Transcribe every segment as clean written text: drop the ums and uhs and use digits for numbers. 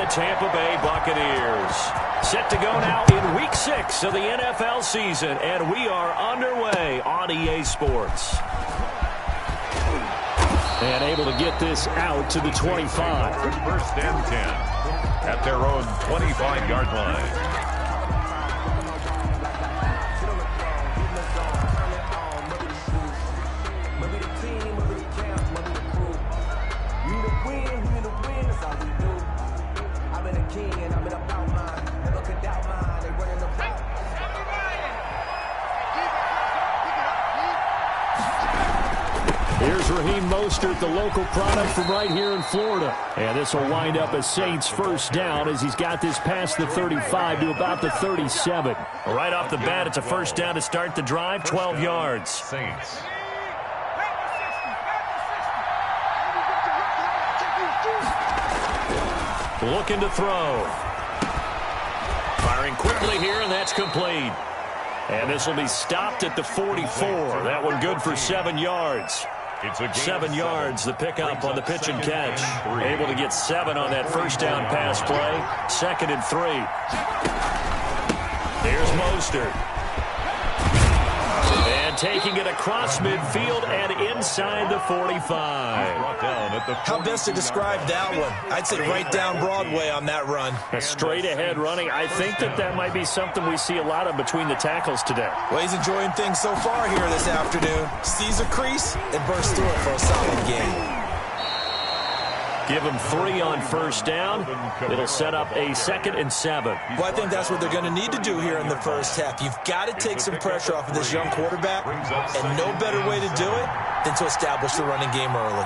Tampa Bay Buccaneers. Set to go now in Week 6 of the NFL season, and we are underway on EA Sports. And able to get this out to the 25. First and 10 at their own 25-yard line. Mostert, the local product from right here in Florida. And this will wind up as Saints first down as he's got this past the 35 to about the 37. Right off the bat, it's a first down to start the drive, 12 yards. Saints. Looking to throw. Firing quickly here, and that's complete. And this will be stopped at the 44. That one good for 7 yards. 7 yards, the pickup on the pitch and catch. Able to get 7 on that first down pass play. 2nd and 3. Here's Mostert. And taking it across midfield and inside the 45. How best to describe that one? I'd say right down Broadway on that run. A straight ahead running. I think that might be something we see a lot of between the tackles today. Well, he's enjoying things so far here this afternoon. Sees a crease and bursts through it for a solid gain. Give him 3 on first down. It'll set up a 2nd and 7. Well, I think that's what they're going to need to do here in the first half. You've got to take some pressure off of this young quarterback, and no better way to do it than to establish the running game early.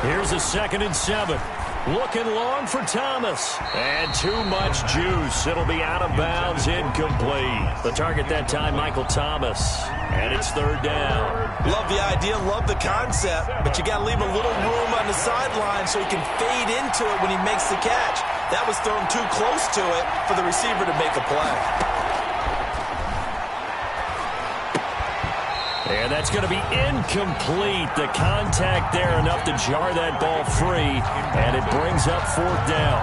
Here's a 2nd and 7. Looking long for Thomas. And too much juice. It'll be out of bounds, incomplete. The target that time, Michael Thomas. And it's 3rd down. Love the idea, love the concept, but you got to leave a little room on the sideline so he can fade into it when he makes the catch. That was thrown too close to it for the receiver to make a play. And that's going to be incomplete. The contact there enough to jar that ball free, and it brings up 4th down.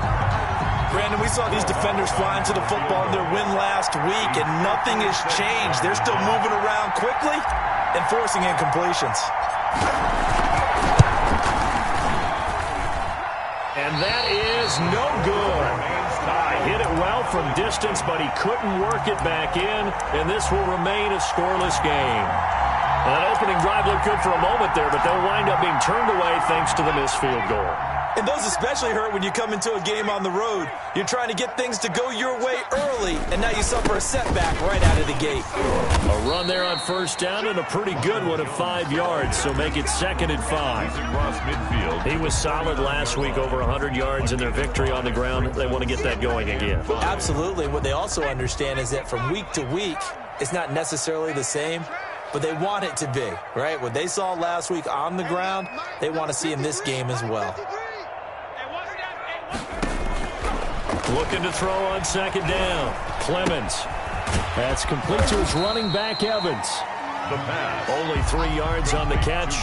Brandon, we saw these defenders flying to the football in their win last week, and nothing has changed. They're still moving around quickly and forcing incompletions. And that is no good. Hit it well from distance, but he couldn't work it back in, and this will remain a scoreless game. That opening drive looked good for a moment there, but they'll wind up being turned away thanks to the missed field goal. And those especially hurt when you come into a game on the road. You're trying to get things to go your way early, and now you suffer a setback right out of the gate. A run there on first down and a pretty good one of 5 yards, so make it 2nd and 5. He was solid last week, over 100 yards in their victory on the ground. They want to get that going again. Absolutely. What they also understand is that from week to week, it's not necessarily the same, but they want it to be, right? What they saw last week on the ground, they want to see in this game as well. Looking to throw on 2nd down. Clemens. That's complete to his running back, Evans. Only 3 yards on the catch.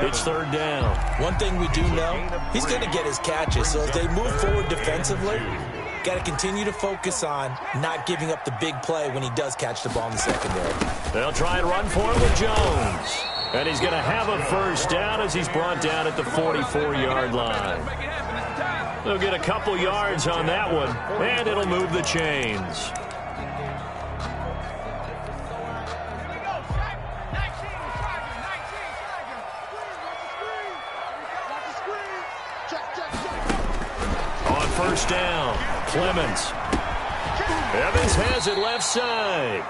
It's 3rd down. One thing we do know, he's going to get his catches. So as they move forward defensively, got to continue to focus on not giving up the big play when he does catch the ball in the secondary. They'll try and run for him with Jones. And he's going to have a first down as he's brought down at the 44-yard line. They'll get a couple yards on that one, and it'll move the chains. On first down, Clemens. Evans has it left side.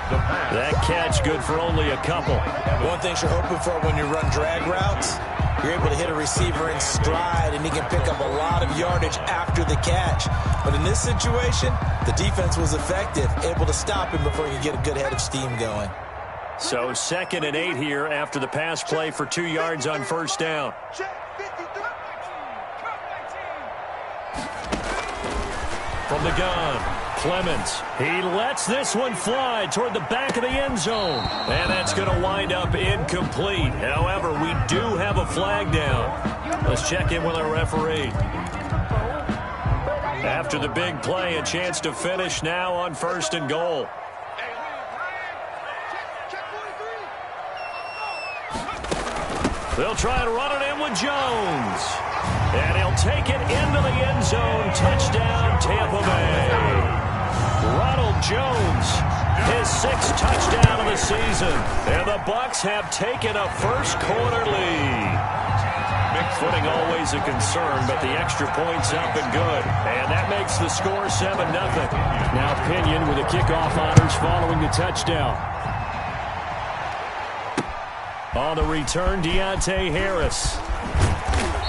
That catch good for only a couple. One thing you're hoping for when you run drag routes, you're able to hit a receiver in stride, and he can pick up a lot of yardage after the catch. But in this situation, the defense was effective, able to stop him before he could get a good head of steam going. So 2nd and 8 here after the pass play for 2 yards on first down. From the gun, Clemens. He lets this one fly toward the back of the end zone. And that's going to wind up incomplete. However, we do have a flag down. Let's check in with our referee. After the big play, a chance to finish now on 1st and goal. They'll try to run it in with Jones. And he'll take it into the end zone. Touchdown, Tampa Bay. Ronald Jones, his 6th touchdown of the season. And the Bucs have taken a first-quarter lead. Mixed footing always a concern, but the extra point's up and good. And that makes the score 7-0. Now Pinion with the kickoff honors following the touchdown. On the return, Deontay Harris.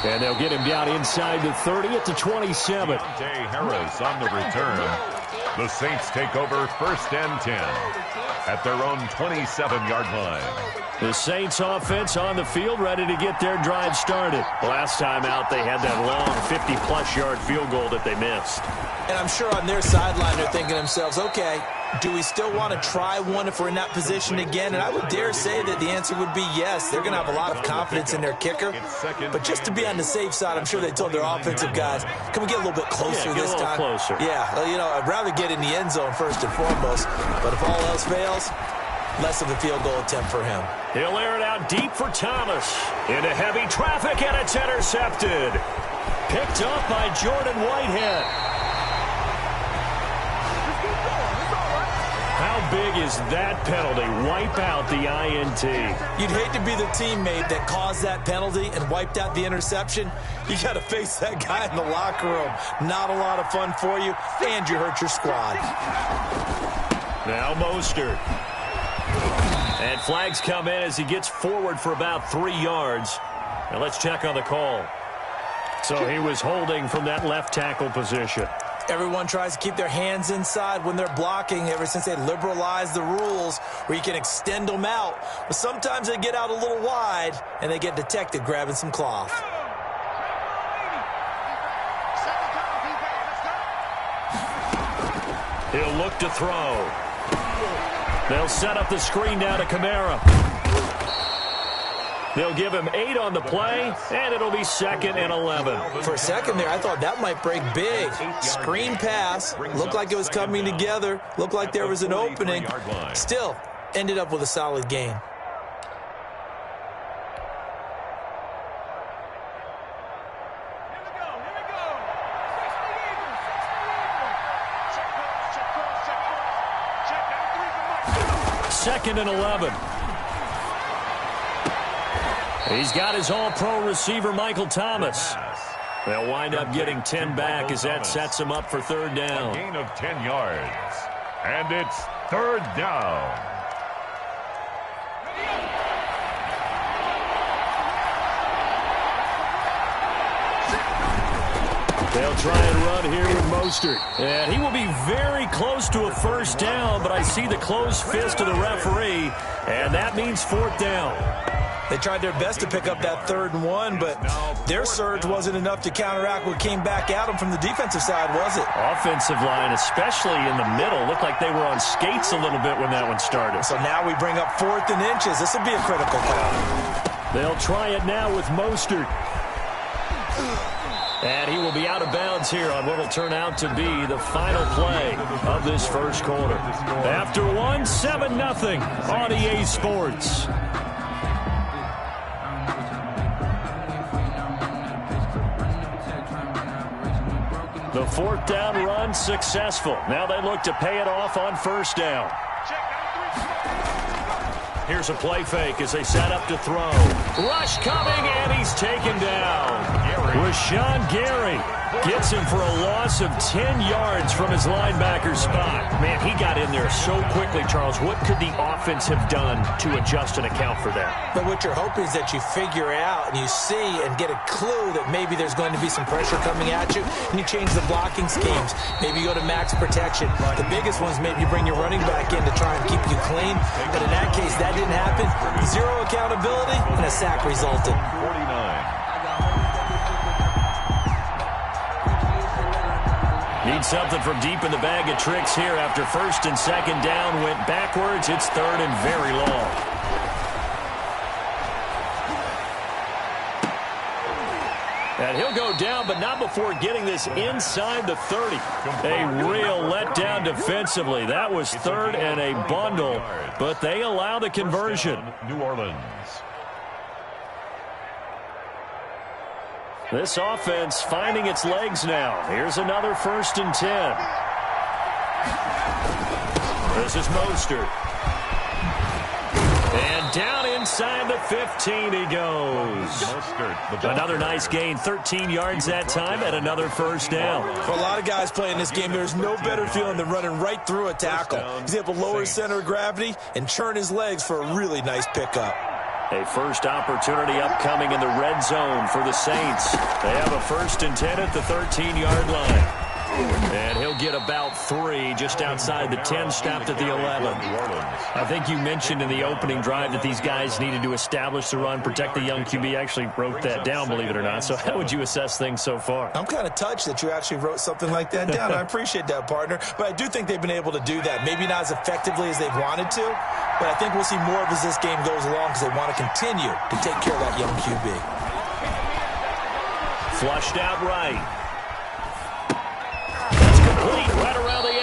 And they'll get him down inside the 30 at the 27. Deontay Harris on the return. The Saints take over 1st and 10 at their own 27-yard line. The Saints offense on the field ready to get their drive started. Last time out, they had that long 50-plus yard field goal that they missed. And I'm sure on their sideline they're thinking to themselves, okay, do we still want to try one if we're in that position again? And I would dare say that the answer would be yes. They're going to have a lot of confidence in their kicker. But just to be on the safe side, I'm sure they told their offensive guys, can we get a little bit closer this time? Closer. Yeah, well, you know, I'd rather get in the end zone first and foremost. But if all else fails, less of a field goal attempt for him. He'll air it out deep for Thomas. Into heavy traffic, and it's intercepted. Picked up by Jordan Whitehead. How big is that penalty? Wipe out the INT. You'd hate to be the teammate that caused that penalty and wiped out the interception. You got to face that guy in the locker room. Not a lot of fun for you, and you hurt your squad. Now Mostert. And flags come in as he gets forward for about 3 yards. Now let's check on the call. So he was holding from that left tackle position. Everyone tries to keep their hands inside when they're blocking ever since they liberalized the rules where you can extend them out. But sometimes they get out a little wide and they get detected grabbing some cloth. He'll look to throw. They'll set up the screen now to Kamara. They'll give him 8 on the play, and it'll be 2nd and 11. For a second there, I thought that might break big. Screen pass. Looked like it was coming together. Looked like there was an opening. Still, ended up with a solid gain. Second and 11. He's got his all-pro receiver, Michael Thomas. They'll wind up getting 10 back as that sets him up for 3rd down. A gain of 10 yards. And it's 3rd down. They'll try and run here with Mostert. And he will be very close to a 1st down, but I see the closed fist of the referee, and that means 4th down. They tried their best to pick up that 3rd and 1, but their surge wasn't enough to counteract what came back at them from the defensive side, was it? Offensive line, especially in the middle, looked like they were on skates a little bit when that one started. So now we bring up 4th and inches. This would be a critical call. They'll try it now with Mostert. And he will be out of bounds here on what will turn out to be the final play of this 1st quarter. After 1, 7-0 on EA Sports. The 4th down run successful. Now they look to pay it off on 1st down. Here's a play fake as they set up to throw. Rush coming, and he's taken down. Rashawn Gary gets him for a loss of 10 yards from his linebacker spot. Man, he got in there so quickly, Charles. What could the offense have done to adjust and account for that? But what you're hoping is that you figure out and you see and get a clue that maybe there's going to be some pressure coming at you, and you change the blocking schemes. Maybe you go to max protection. The biggest ones, maybe you bring your running back in to try and keep you clean. But in that case, that didn't happen. 0 accountability, and a sack resulted. 49. He Seen something from deep in the bag of tricks here after first and second down went backwards. It's third and very long. And he'll go down, but not before getting this inside the 30. A real letdown defensively. That was third and a bundle, but they allow the conversion. New Orleans. This offense finding its legs now. Here's another 1st and 10. This is Mostert. And down inside the 15 he goes. Another nice gain, 13 yards that time, and another 1st down. For a lot of guys playing this game, there's no better feeling than running right through a tackle. He's able to lower his center of gravity and churn his legs for a really nice pickup. A first opportunity upcoming in the red zone for the Saints. They have a 1st and 10 at the 13-yard line. And he'll get about 3 just outside the 10, stopped at the 11. I think you mentioned in the opening drive that these guys needed to establish the run, protect the young QB. I actually wrote that down, believe it or not. So how would you assess things so far? I'm kind of touched that you actually wrote something like that down. I appreciate that, partner. But I do think they've been able to do that. Maybe not as effectively as they've wanted to, but I think we'll see more of as this game goes along because they want to continue to take care of that young QB. Flushed out right. Right around the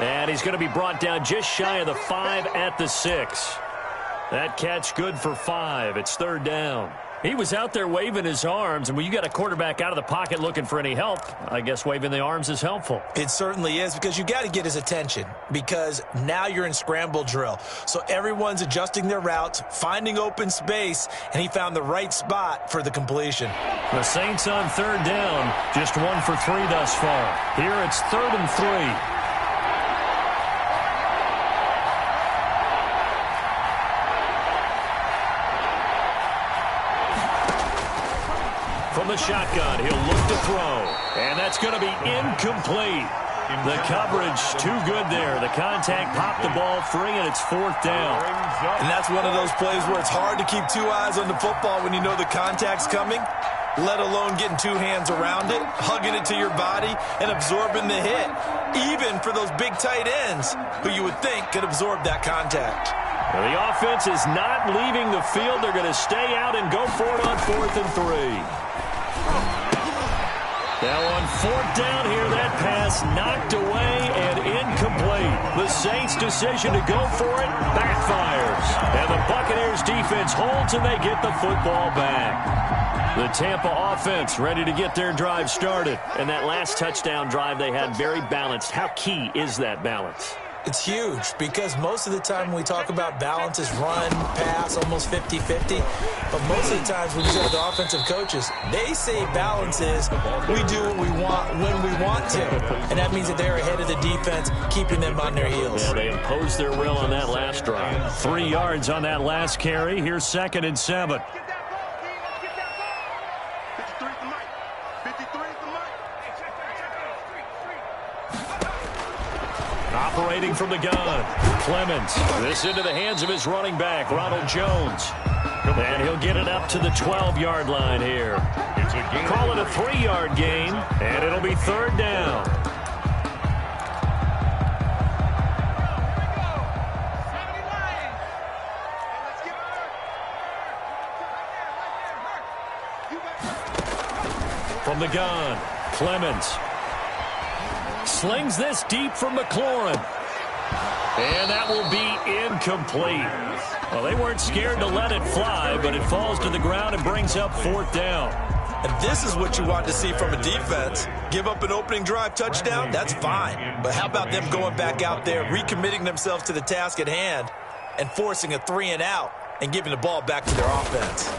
8. And he's going to be brought down just shy of the 5 at the 6. That catch good for 5. It's 3rd down. He was out there waving his arms, and when you got a quarterback out of the pocket looking for any help, I guess waving the arms is helpful. It certainly is, because you got to get his attention, because now you're in scramble drill. So everyone's adjusting their routes, finding open space, and he found the right spot for the completion. The Saints on 3rd down, just 1 for 3 thus far. Here it's 3rd and 3. From the shotgun, he'll look to throw. And that's going to be incomplete. The coverage too good there. The contact popped the ball free, and it's 4th down. And that's one of those plays where it's hard to keep 2 eyes on the football when you know the contact's coming, let alone getting 2 hands around it, hugging it to your body, and absorbing the hit, even for those big tight ends who you would think could absorb that contact. Well, the offense is not leaving the field. They're going to stay out and go for it on 4th and 3. Now on 4th down here, that pass knocked away and incomplete. The Saints' decision to go for it backfires. And the Buccaneers defense holds and they get the football back. The Tampa offense ready to get their drive started. And that last touchdown drive they had very balanced. How key is that balance? It's huge, because most of the time when we talk about balance is run, pass, almost 50-50. But most of the times when you talk to offensive coaches, they say balance is we do what we want when we want to. And that means that they're ahead of the defense, keeping them on their heels. Yeah, they imposed their will on that last drive. 3 yards on that last carry. Here's 2nd and 7. Operating from the gun, Clemens. This into the hands of his running back, Ronald Jones. And he'll get it up to the 12-yard line here. Call it a 3-yard gain, and it'll be 3rd down. From the gun, Clemens. Slings this deep from McLaurin. And that will be incomplete. Well, they weren't scared to let it fly, but it falls to the ground and brings up 4th down. And this is what you want to see from a defense. Give up an opening drive touchdown, that's fine. But how about them going back out there, recommitting themselves to the task at hand, and forcing a 3-and-out and giving the ball back to their offense.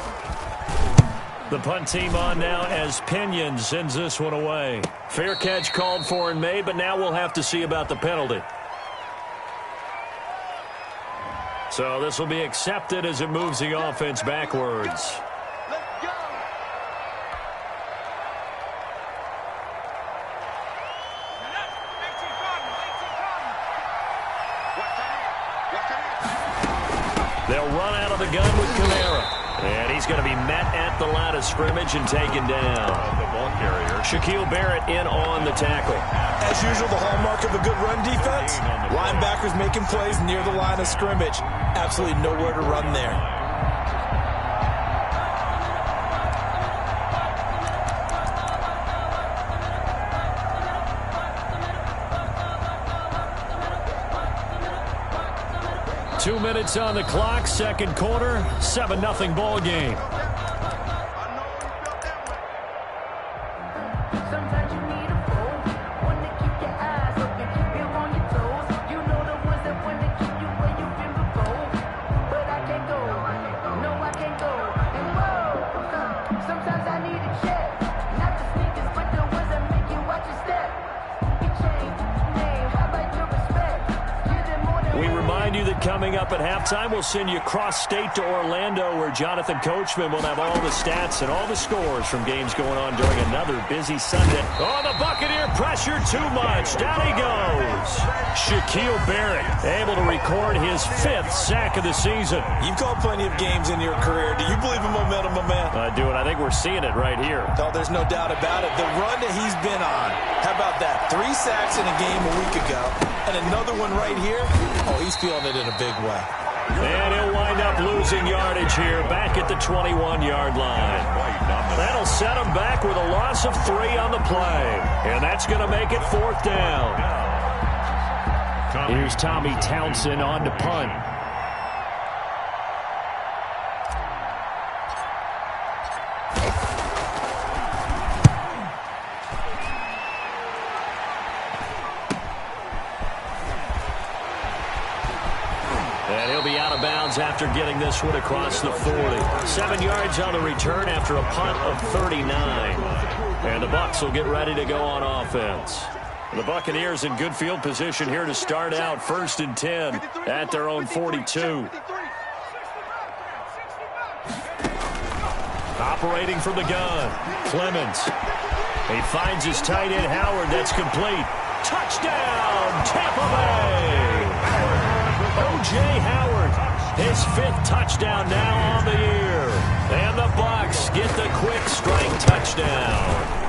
The punt team on now as Pinion sends this one away. Fair catch called for and made, but now we'll have to see about the penalty. So this will be accepted as it moves the offense backwards. They'll run out of the gun with Kamara. And he's going to be met at the line of scrimmage and taken down. The ball carrier. Shaquille Barrett in on the tackle. As usual, the hallmark of a good run defense, linebackers making plays near the line of scrimmage. Absolutely nowhere to run there. 2 minutes on the clock, second quarter, 7-0 ball game. Sometimes you need a phone, one to keep your eyes open, keep you on your toes. You know the ones that want to keep you where you've been before. But I can't go, no I can't go. And whoa, sometimes I need a check. Not the sneakers, but the ones that make you watch your step. You change name, how about your respect? We remind you that coming up at halftime, we'll send you cross-state to Orlando, where Jonathan Coachman will have all the stats and all the scores from games going on during another busy Sunday. Oh, the Buccaneer pressure too much. Down he goes. Shaquille Barrett able to record his 5th sack of the season. You've called plenty of games in your career. Do you believe in momentum, my man? I do, and I think we're seeing it right here. No, there's no doubt about it. The run that he's been on, how about that? 3 sacks in a game a week ago, and another one right here. Oh, he's feeling it in a big way. And he'll wind up losing yardage here, back at the 21-yard line. That'll set him back with a loss of 3 on the play. And that's going to make it 4th down. Here's Tommy Townsend on to punt. And he'll be out of bounds after getting this one across the 40. 7 yards on the return after a punt of 39. And the Bucs will get ready to go on offense. The Buccaneers in good field position here to start out, 1st and 10 at their own 42. Operating from the gun, Clemens. He finds his tight end, Howard. That's complete. Touchdown, Tampa Bay! O.J. Howard, his 5th touchdown now on the year. And the Bucs get the quick strike touchdown.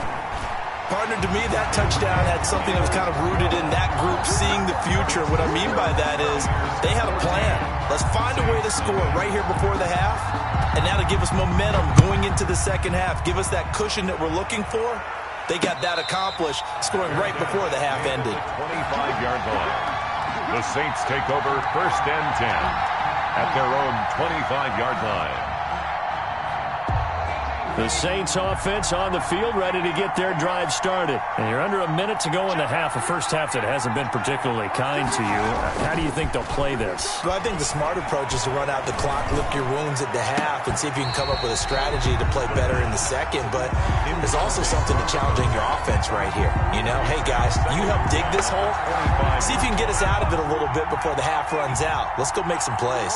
Partner, to me, that touchdown had something that was kind of rooted in that group seeing the future. What I mean by that is they had a plan. Let's find a way to score right here before the half. And now to give us momentum going into the second half, give us that cushion that we're looking for. They got that accomplished, scoring right before the half ended. 25-yard line. The Saints take over 1st and 10 at their own 25-yard line. The Saints offense on the field, ready to get their drive started. And you're under a minute to go in the half, a first half that hasn't been particularly kind to you. How do you think they'll play this? Well, I think the smart approach is to run out the clock, lick your wounds at the half, and see if you can come up with a strategy to play better in the second. But there's also something to challenging your offense right here. You know, hey, guys, you help dig this hole. See if you can get us out of it a little bit before the half runs out. Let's go make some plays.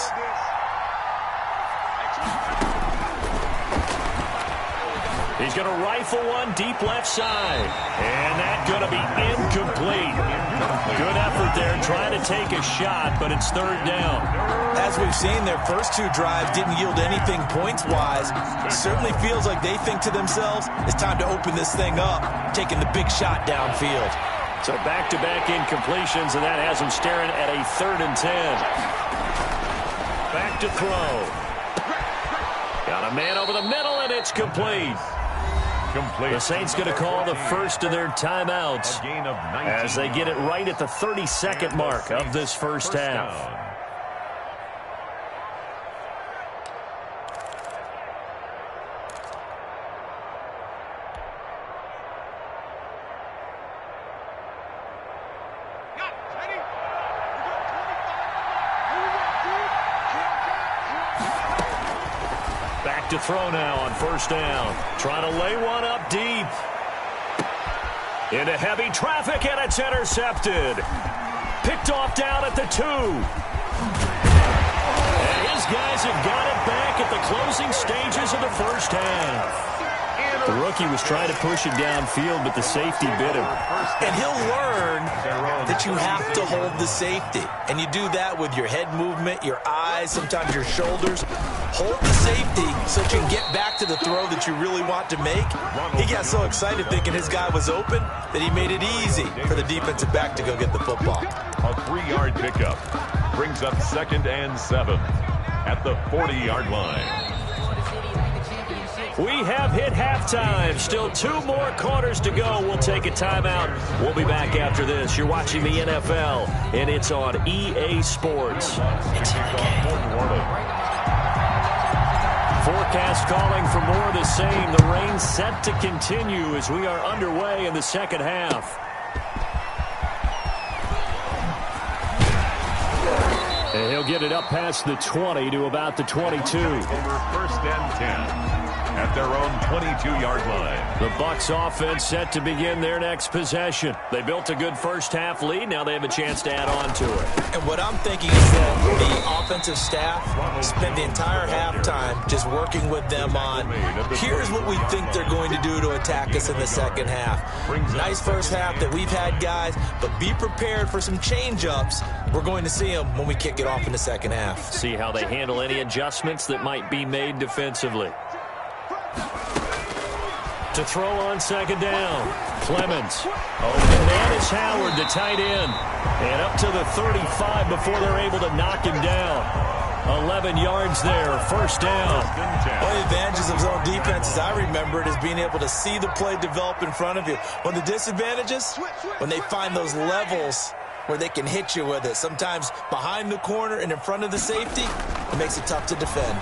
He's going to rifle one deep left side. And that's going to be incomplete. Good effort there trying to take a shot, but it's 3rd down. As we've seen, their first 2 drives didn't yield anything points-wise. It certainly feels like they think to themselves, it's time to open this thing up, taking the big shot downfield. So back-to-back incompletions, and that has them staring at a 3rd and 10. Back to throw. Got a man over the middle, and it's complete. The Saints going to call the first of their timeouts as they get it right at the 32nd mark of this first half. To throw now on 1st down. Trying to lay one up deep. Into heavy traffic, and it's intercepted. Picked off down at the 2. And his guys have got it back at the closing stages of the first half. The rookie was trying to push it downfield, but the safety bit him. And he'll learn that you have to hold the safety. And you do that with your head movement, your eyes, eyes, sometimes your shoulders. Hold the safety so that you can get back to the throw that you really want to make. He got so excited thinking his guy was open that he made it easy for the defensive back to go get the football. A 3-yard pickup brings up 2nd and 7 at the 40-yard line. We have hit halftime. Still 2 more quarters to go. We'll take a timeout. We'll be back after this. You're watching the NFL, and it's on EA Sports. It's in the game. Forecast calling for more of the same. The rain set to continue as we are underway in the second half. And he'll get it up past the 20 to about the 22. Over 1st and 10. At their own 22-yard line. The Bucs offense set to begin their next possession. They built a good first-half lead. Now they have a chance to add on to it. And what I'm thinking is that the offensive staff spent the entire halftime just working with them on, here's what we think they're going to do to attack us in the second half. Nice first half that we've had, guys, but be prepared for some change-ups. We're going to see them when we kick it off in the second half. See how they handle any adjustments that might be made defensively. To throw on second down, Clemens. Oh, and that is Howard, the tight end. And up to the 35 before they're able to knock him down. 11 yards there, first down. One of the advantages of zone defense, as I remember it, is being able to see the play develop in front of you. One of the disadvantages, when they find those levels where they can hit you with it. Sometimes behind the corner and in front of the safety, it makes it tough to defend.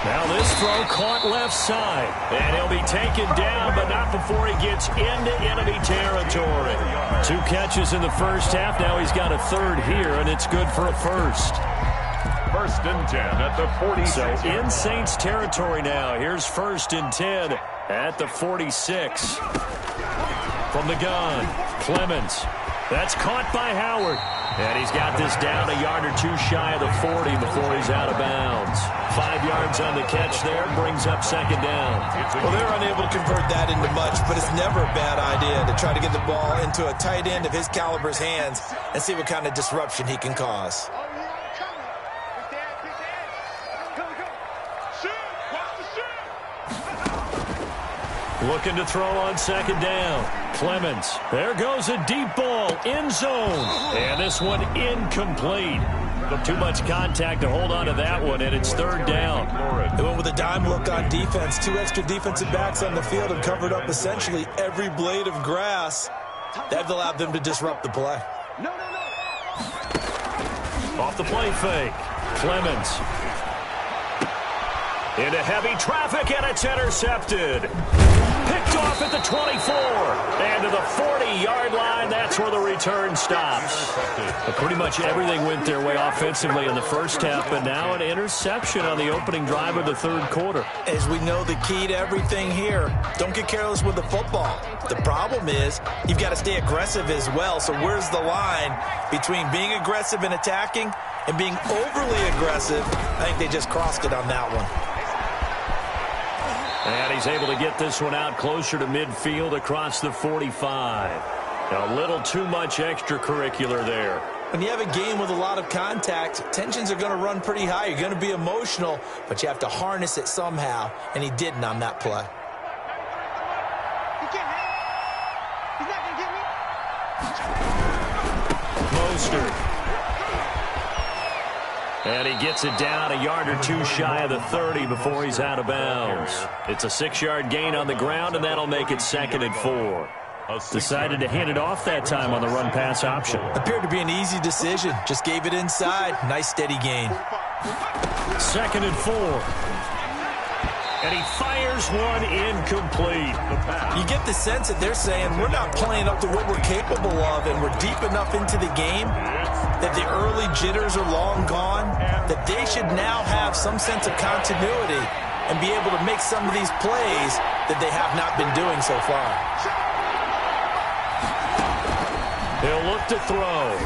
Now this throw caught left side, and he'll be taken down, but not before he gets into enemy territory. 2 catches in the first half. Now he's got a 3rd here, and it's good for a first. 1st and 10 at the 46. So in Saints territory now. Here's 1st and 10 at the 46. From the gun, Clemens. That's caught by Howard. And he's got this down a yard or 2 shy of the 40 before he's out of bounds. 5 yards on the catch there, brings up second down. Well, they're unable to convert that into much, but it's never a bad idea to try to get the ball into a tight end of his caliber's hands and see what kind of disruption he can cause. Looking to throw on second down. Clemens. There goes a deep ball. End zone. And this one incomplete. Too much contact to hold on to that one, and it's 3rd down. They went with a dime look on defense. 2 extra defensive backs on the field and covered up essentially every blade of grass. That allowed them to disrupt the play. Off the play fake. Clemens. Into heavy traffic, and it's intercepted. Picked off at the 24. And to the 40-yard line, that's where the return stops. But pretty much everything went their way offensively in the first half, but now an interception on the opening drive of the 3rd quarter. As we know, the key to everything here, don't get careless with the football. The problem is you've got to stay aggressive as well. So where's the line between being aggressive and attacking and being overly aggressive? I think they just crossed it on that one. And he's able to get this one out closer to midfield across the 45. A little too much extracurricular there. When you have a game with a lot of contact, tensions are going to run pretty high. You're going to be emotional, but you have to harness it somehow, and he didn't on that play. Mostert. And he gets it down a yard or 2 shy of the 30 before he's out of bounds. It's a 6-yard gain on the ground, and that'll make it 2nd and 4. Decided to hand it off that time on the run-pass option. Appeared to be an easy decision. Just gave it inside. Nice, steady gain. 2nd and 4. And he fires one incomplete. You get the sense that they're saying we're not playing up to what we're capable of, and we're deep enough into the game that the early jitters are long gone, that they should now have some sense of continuity and be able to make some of these plays that they have not been doing so far. They'll look to throw.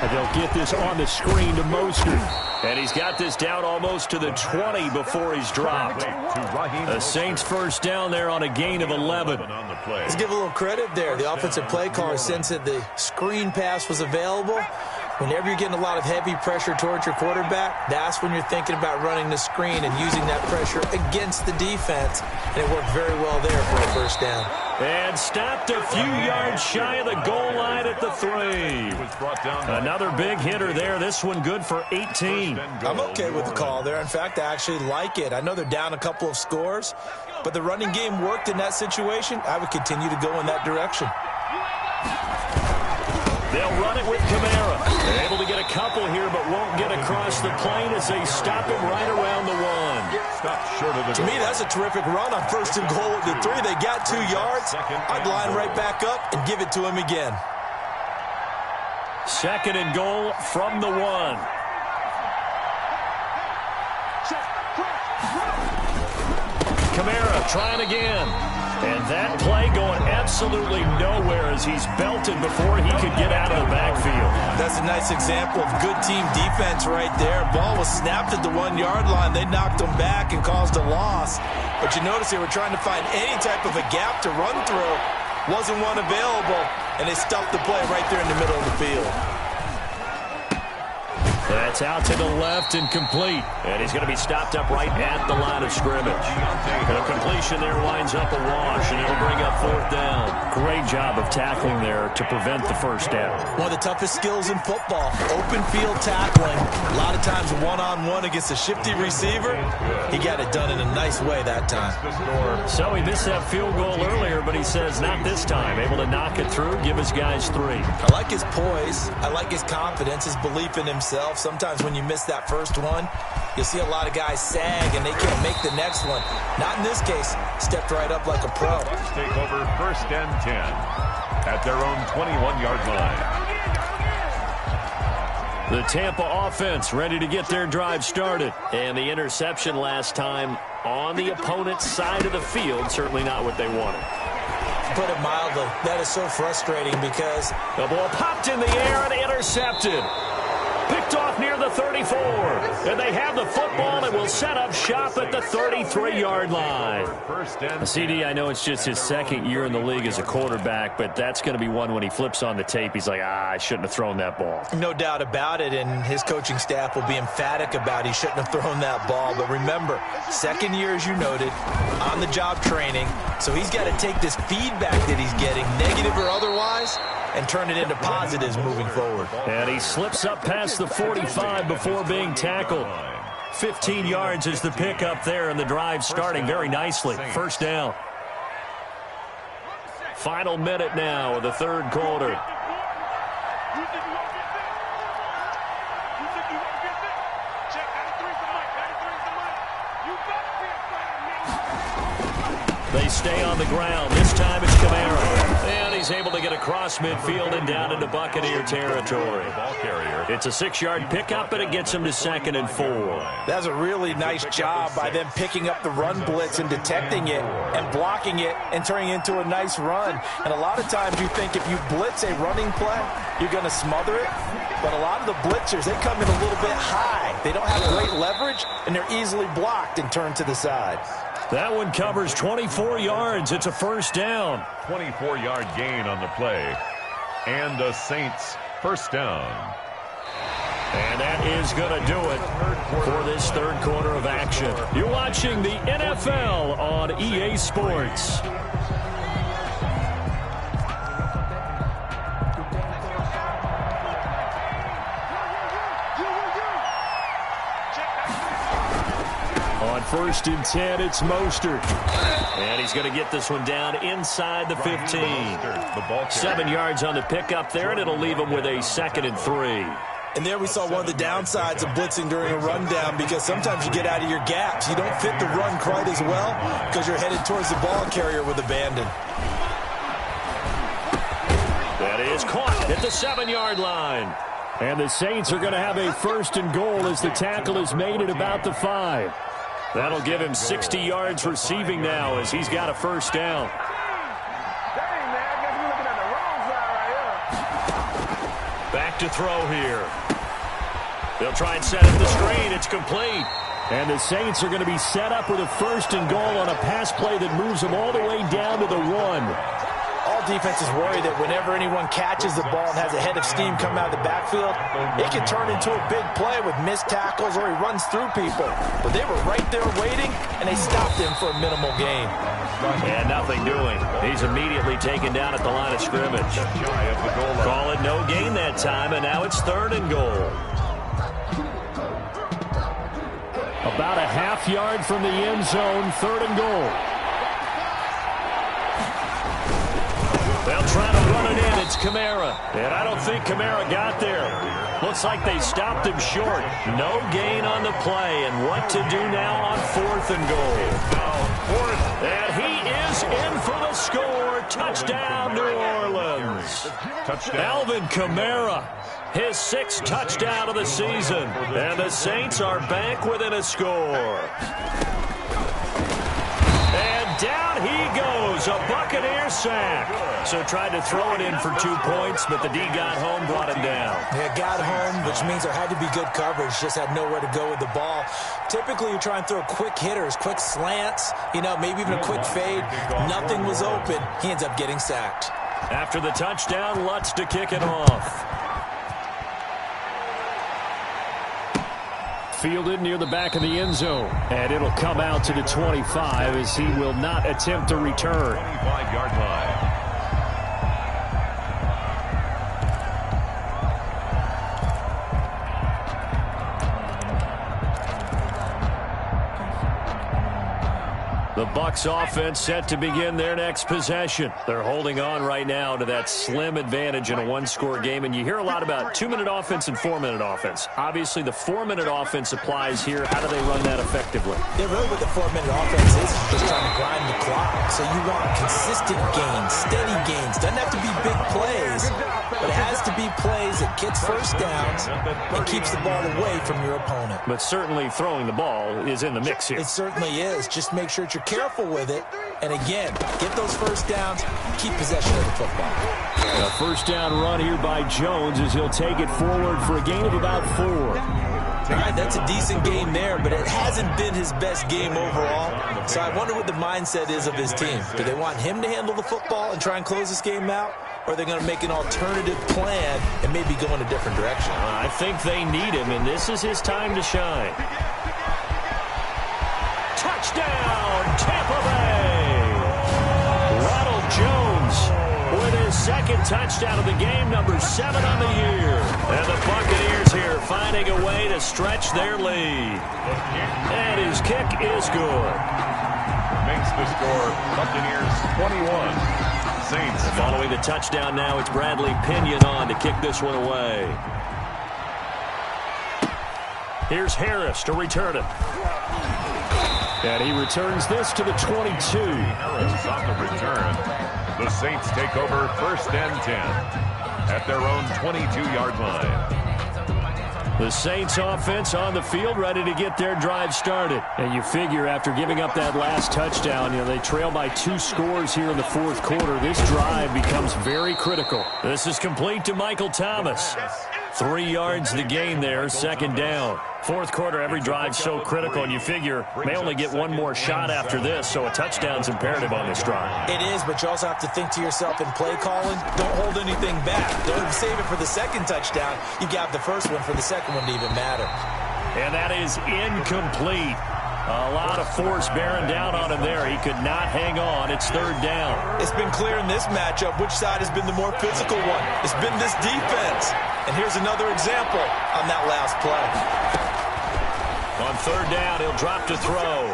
And they'll get this on the screen to Mostert. And he's got this down almost to the 20 before he's dropped. The Saints first down there on a gain of 11. Let's give a little credit there. The offensive play caller sensed that the screen pass was available. Whenever you're getting a lot of heavy pressure towards your quarterback, that's when you're thinking about running the screen and using that pressure against the defense. And it worked very well there for a first down. And stopped a few yards shy of the goal line at the 3. Another big hitter there. This one good for 18. I'm okay with the call there. In fact, I actually like it. I know they're down a couple of scores, but the running game worked in that situation. I would continue to go in that direction. They'll run it with Kamara. They're able to get a couple here, but won't get across the plane as they stop him right around the 1. Stop short of the To me, that's a terrific run on 1st and goal at the 3. They got 2 yards. I'd line right back up and give it to him again. 2nd and goal from the 1. Kamara trying again. And that play going absolutely nowhere as he's belted before he could get out of the backfield. That's a nice example of good team defense right there. Ball was snapped at the 1-yard line. They knocked him back and caused a loss. But you notice they were trying to find any type of a gap to run through. Wasn't one available, and they stuffed the play right there in the middle of the field. That's out to the left and complete. And he's going to be stopped up right at the line of scrimmage. The completion there winds up a wash, and it'll bring up 4th down. Great job of tackling there to prevent the first down. One of the toughest skills in football, open field tackling. A lot of times one-on-one against a shifty receiver. He got it done in a nice way that time. So he missed that field goal earlier, but he says not this time. Able to knock it through, give his guys 3. I like his poise. I like his confidence, his belief in himself. Sometimes when you miss that first one, you'll see a lot of guys sag and they can't make the next one. Not in this case. Stepped right up like a pro. Let's take over 1st and 10 at their own 21-yard line. The Tampa offense ready to get their drive started. And the interception last time on the opponent's side of the field. Certainly not what they wanted. To put it mildly, that is so frustrating because the ball popped in the air and intercepted. Picked off near the 34. And they have the football and will set up shop at the 33-yard line. CD, I know it's just his 2nd year in the league as a quarterback, but that's going to be one when he flips on the tape. He's like, I shouldn't have thrown that ball. No doubt about it, and his coaching staff will be emphatic about he shouldn't have thrown that ball. But remember, 2nd year, as you noted, on-the-job training. So he's got to take this feedback that he's getting, negative or otherwise, and turn it into positives moving forward. And he slips up past the 45 before being tackled. 15 yards is the pickup there, and the drive starting very nicely. 1st down. Final minute now of the 3rd quarter. They stay on the ground. This time it's Kamara. And he's able to get across midfield and down into Buccaneer territory. It's a 6-yard pickup, and it gets him to 2nd and 4. That's a really nice job by them picking up the run blitz and detecting it and blocking it and turning it into a nice run. And a lot of times you think if you blitz a running play, you're going to smother it. But a lot of the blitzers, they come in a little bit high. They don't have great leverage, and they're easily blocked and turned to the side. That one covers 24 yards. It's a 1st down. 24-yard gain on the play. And the Saints 1st down. And that is going to do it for this 3rd quarter of action. You're watching the NFL on EA Sports. On 1st and 10, it's Mostert. And he's going to get this one down inside the 15. 7 yards on the pickup there, and it'll leave him with a 2nd and 3. And there we saw one of the downsides of blitzing during a rundown, because sometimes you get out of your gaps. You don't fit the run quite as well because you're headed towards the ball carrier with abandon. That is caught at the 7-yard line. And the Saints are going to have a 1st and goal as the tackle is made at about the 5. That'll give him 60 yards receiving now as he's got a 1st down. Back to throw here. They'll try and set up the screen. It's complete. And the Saints are going to be set up with a 1st and goal on a pass play that moves them all the way down to the 1. All defenses worry that whenever anyone catches the ball and has a head of steam come out of the backfield, it can turn into a big play with missed tackles or he runs through people. But they were right there waiting, and they stopped him for a minimal gain. And nothing doing. He's immediately taken down at the line of scrimmage. Call it no gain that time, and now it's 3rd and goal. About a half yard from the end zone, 3rd and goal. They'll try to run it in. It's Kamara. And I don't think Kamara got there. Looks like they stopped him short. No gain on the play. And what to do now on 4th and goal. And he is in for the score. Touchdown, New Orleans. Alvin Kamara, his 6th touchdown of the season. And the Saints are back within a score. And down he goes, a Buccaneer sack. So tried to throw it in for 2 points, but the D got home, brought him down. Yeah, got home, which means there had to be good coverage. Just had nowhere to go with the ball. Typically, you try and throw quick hitters, quick slants, maybe even a quick fade. Nothing was open. He ends up getting sacked. After the touchdown, Lutz to kick it off. Fielded near the back of the end zone. And it'll come out to the 25 as he will not attempt to return. 25-yard line. The Bucs offense set to begin their next possession. They're holding on right now to that slim advantage in a one-score game, and you hear a lot about 2-minute offense and 4-minute offense. Obviously, the 4-minute offense applies here. How do they run that effectively? Yeah, really what the 4-minute offense is just trying to grind the clock. So you want consistent gains, steady gains. Doesn't have to be big plays, but it has to be plays that gets first downs and keeps the ball away from your opponent. But certainly throwing the ball is in the mix here. It certainly is. Just make sure that you're careful with it. And again, get those first downs, keep possession of the football. A first down run here by Jones as he'll take it forward for a gain of about 4. All right, that's a decent game there, but it hasn't been his best game overall. So I wonder what the mindset is of his team. Do they want him to handle the football and try and close this game out? Or are they going to make an alternative plan and maybe go in a different direction? I think they need him, and this is his time to shine. Touchdown, Tampa Bay! Ronald Jones with his 2nd touchdown of the game, number 7 on the year. And the Buccaneers here finding a way to stretch their lead. And his kick is good. Makes the score Buccaneers 21. Saints. Following the touchdown now, it's Bradley Pinion on to kick this one away. Here's Harris to return it. And he returns this to the 22. Harris on the return. The Saints take over 1st and 10 at their own 22-yard line. The Saints offense on the field, ready to get their drive started. And you figure after giving up that last touchdown, they trail by 2 scores here in the 4th quarter. This drive becomes very critical. This is complete to Michael Thomas. 3 yards the gain there, 2nd down. 4th quarter, every drive's so critical, and you figure may only get one more shot after this, so a touchdown's imperative on this drive. It is, but you also have to think to yourself in play calling, don't hold anything back. Don't save it for the 2nd touchdown. You got the first one for the 2nd one to even matter. And that is incomplete. A lot of force bearing down on him there. He could not hang on. It's 3rd down. It's been clear in this matchup which side has been the more physical one. It's been this defense. And here's another example on that last play. On 3rd down, he'll drop to throw.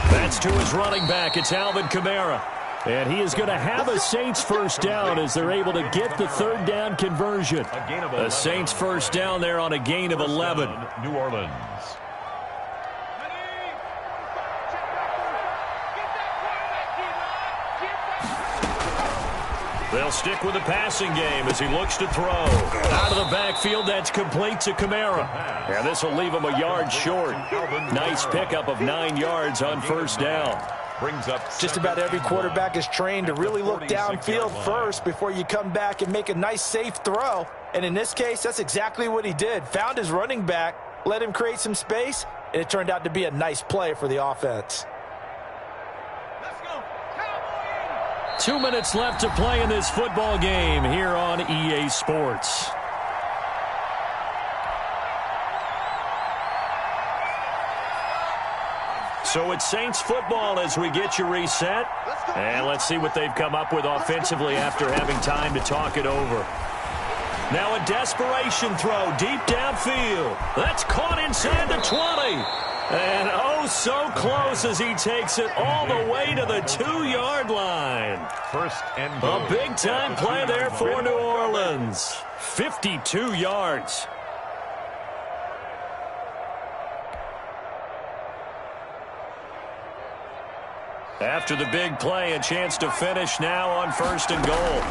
That's to his running back. It's Alvin Kamara. And he is going to have a Saints first down as they're able to get the 3rd down conversion. A Saints first down there on a gain of 11. New Orleans. They'll stick with the passing game as he looks to throw. Out of the backfield, that's complete to Kamara. And this will leave him a yard short. Nice pickup of 9 yards on 1st down. Brings up just about every quarterback is trained to really look downfield first before you come back and make a nice, safe throw. And in this case, that's exactly what he did. Found his running back, let him create some space, and it turned out to be a nice play for the offense. 2 minutes left to play in this football game here on EA Sports. So it's Saints football as we get you reset. And let's see what they've come up with offensively after having time to talk it over. Now a desperation throw deep downfield. That's caught inside the 20. And oh, so close as he takes it all the way to the 2-yard line. First and goal. A big-time play there for New Orleans. 52 yards. After the big play, a chance to finish now on first and goal.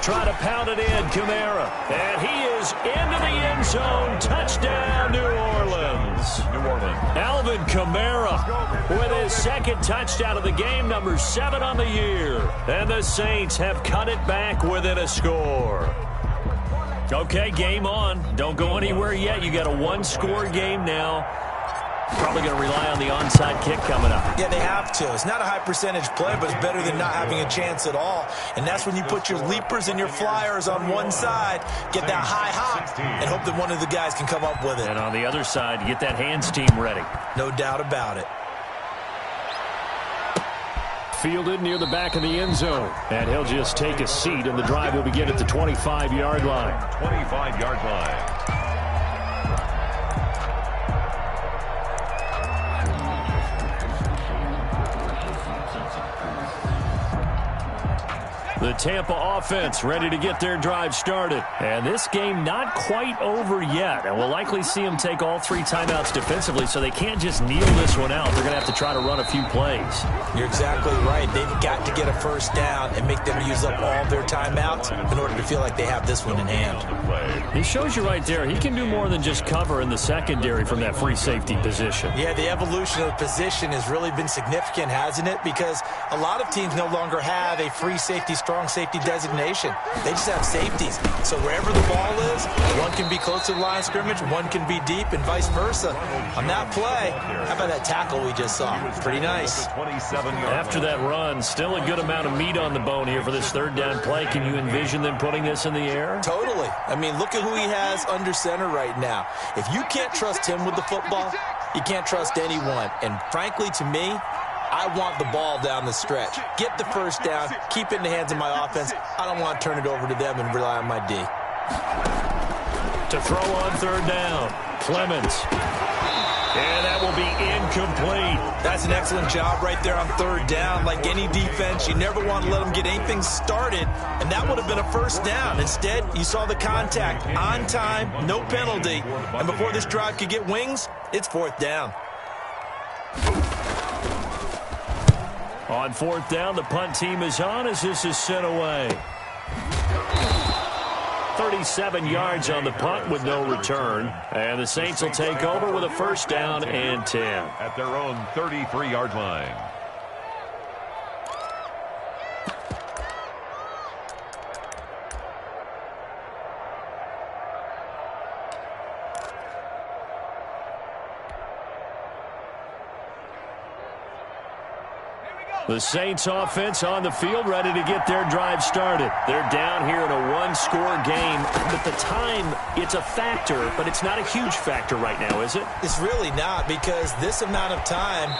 Try to pound it in, Kamara. And he is into the end zone. Touchdown, New Orleans. Alvin Kamara with his second touchdown of the game, number 7 on the year. And the Saints have cut it back within a score. Okay, game on. Don't go anywhere yet. You got a one-score game now. Probably going to rely on the onside kick coming up. Yeah, they have to. It's not a high percentage play, but it's better than not having a chance at all. And that's when you put your leapers and your flyers on one side, get that high hop, and hope that one of the guys can come up with it. And on the other side, get that hands team ready. No doubt about it. Fielded near the back of the end zone. And he'll just take a seat, and the drive will begin at the 25-yard line. 25-yard line. The Tampa offense ready to get their drive started. And this game not quite over yet. And we'll likely see them take all 3 timeouts defensively, so they can't just kneel this one out. They're going to have to try to run a few plays. You're exactly right. They've got to get a first down and make them use up all their timeouts in order to feel like they have this one in hand. He shows you right there. He can do more than just cover in the secondary from that free safety position. Yeah, the evolution of the position has really been significant, hasn't it? Because a lot of teams no longer have a free safety, strong safety designation. They just have safeties. So wherever the ball is, one can be close to the line of scrimmage, one can be deep, and vice versa. On that play, how about that tackle we just saw? Pretty nice. After that run, still a good amount of meat on the bone here for this third down play. Can you envision them putting this in the air? Totally. I mean, look at who he has under center right now. If you can't trust him with the football, you can't trust anyone. And frankly, to me, I want the ball down the stretch. Get the first down, keep it in the hands of my offense. I don't want to turn it over to them and rely on my D. To throw on third down, Clemens. And that will be incomplete. That's an excellent job right there on third down. Like any defense, you never want to let them get anything started, and that would have been a first down. Instead, you saw the contact on time, no penalty, and before this drive could get wings, it's fourth down. On fourth down, the punt team is on as this is sent away. 37 yards on the punt with no return. And the Saints will take over with a first down and 10. At their own 33-yard line. The Saints offense on the field ready to get their drive started. They're down here in a one-score game. But the time, it's a factor, but it's not a huge factor right now, is it? It's really not, because this amount of time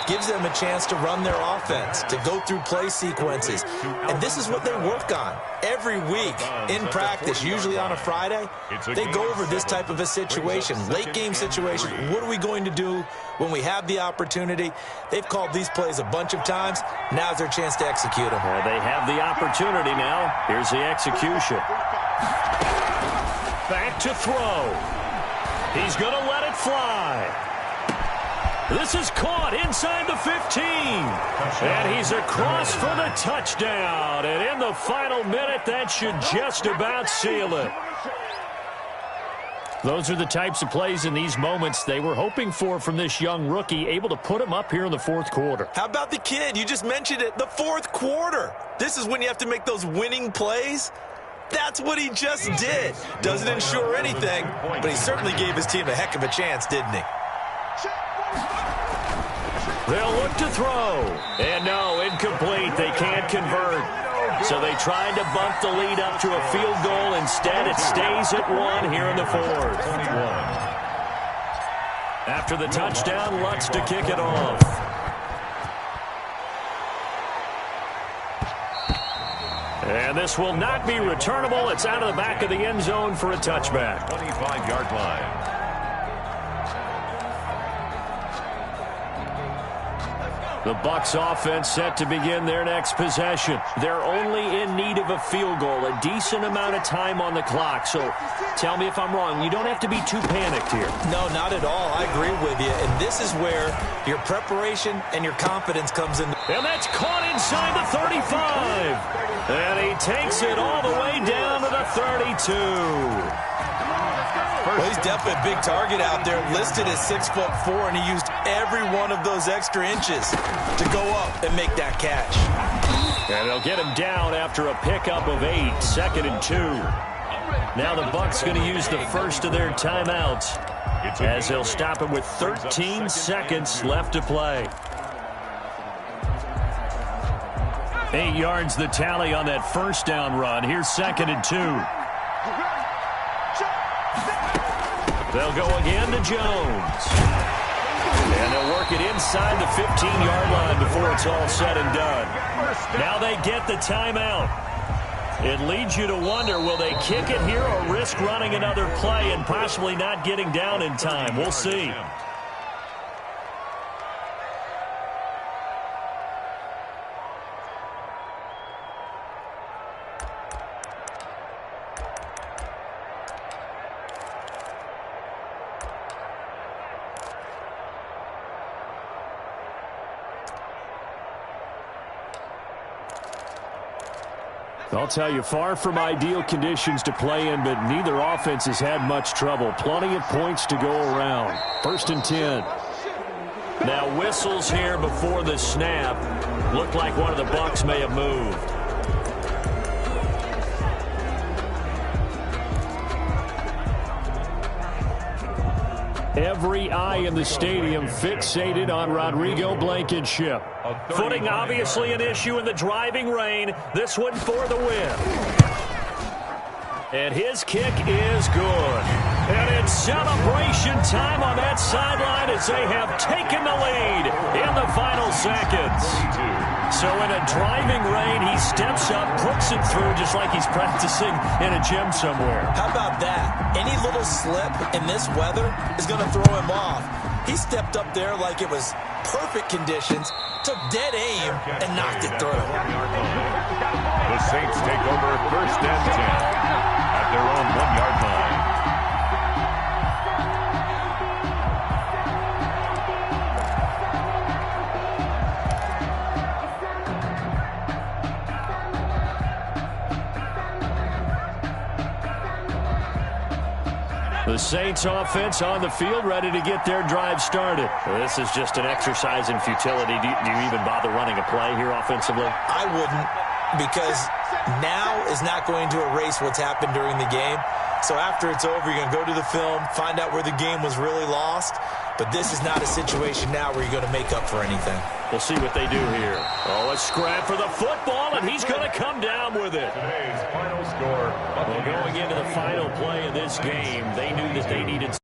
gives them a chance to run their offense, to go through play sequences. And this is what they work on every week in practice, usually on a Friday. They go over this type of a situation, late game situation. What are we going to do when we have the opportunity? They've called these plays a bunch of times. Now's their chance to execute them. Well, they have the opportunity now. Here's the execution. Back to throw. He's going to let it fly. This is caught inside the 15. And he's across for the touchdown. And in the final minute, that should just about seal it. Those are the types of plays in these moments they were hoping for from this young rookie, able to put him up here in the fourth quarter. How about the kid? You just mentioned it. The fourth quarter. This is when you have to make those winning plays. That's what he just did. Doesn't ensure anything, but he certainly gave his team a heck of a chance, didn't he? They'll look to throw. And no, incomplete. They can't convert. So they tried to bump the lead up to a field goal. Instead, it stays at 1 here in the fourth. After the touchdown, Lutz to kick it off. And this will not be returnable. It's out of the back of the end zone for a touchback. 25-yard line. The Bucs offense set to begin their next possession. They're only in need of a field goal, a decent amount of time on the clock. So tell me if I'm wrong. You don't have to be too panicked here. No, not at all. I agree with you. And this is where your preparation and your confidence comes in. And that's caught inside the 35. And he takes it all the way down to the 32. Well, he's definitely a big target out there, listed as 6'4", and he used every one of those extra inches to go up and make that catch. And they'll get him down after a pickup of 8, 2nd and 2. Now the Bucs going to use the first of their timeouts as they'll stop him with 13 seconds left to play. 8 yards the tally on that first down run. Here's 2nd and 2. They'll go again to Jones. And they'll work it inside the 15-yard line before it's all said and done. Now they get the timeout. It leads you to wonder, will they kick it here or risk running another play and possibly not getting down in time? We'll see. I'll tell you, far from ideal conditions to play in, but neither offense has had much trouble. Plenty of points to go around. 1st and 10. Now whistles here before the snap. Looked like one of the Bucs may have moved. Every eye in the stadium fixated on Rodrigo Blankenship. Footing obviously an issue in the driving rain. This one for the win. And his kick is good. And it's celebration time on that sideline as they have taken the lead in the final seconds. So in a driving rain, he steps up, puts it through just like he's practicing in a gym somewhere. How about that? Any little slip in this weather is going to throw him off. He stepped up there like it was perfect conditions, took dead aim, and knocked it through. The Saints take over 1st and 10 at their own 1-yard line. The Saints offense on the field, ready to get their drive started. Well, this is just an exercise in futility. Do you even bother running a play here offensively? I wouldn't, because now is not going to erase what's happened during the game. So after it's over, you're going to go to the film, find out where the game was really lost. But this is not a situation now where you're going to make up for anything. We'll see what they do here. Oh, a scrap for the football, and he's going to come down with it. Today's final score. Well, going into the final play of this game, they knew that they needed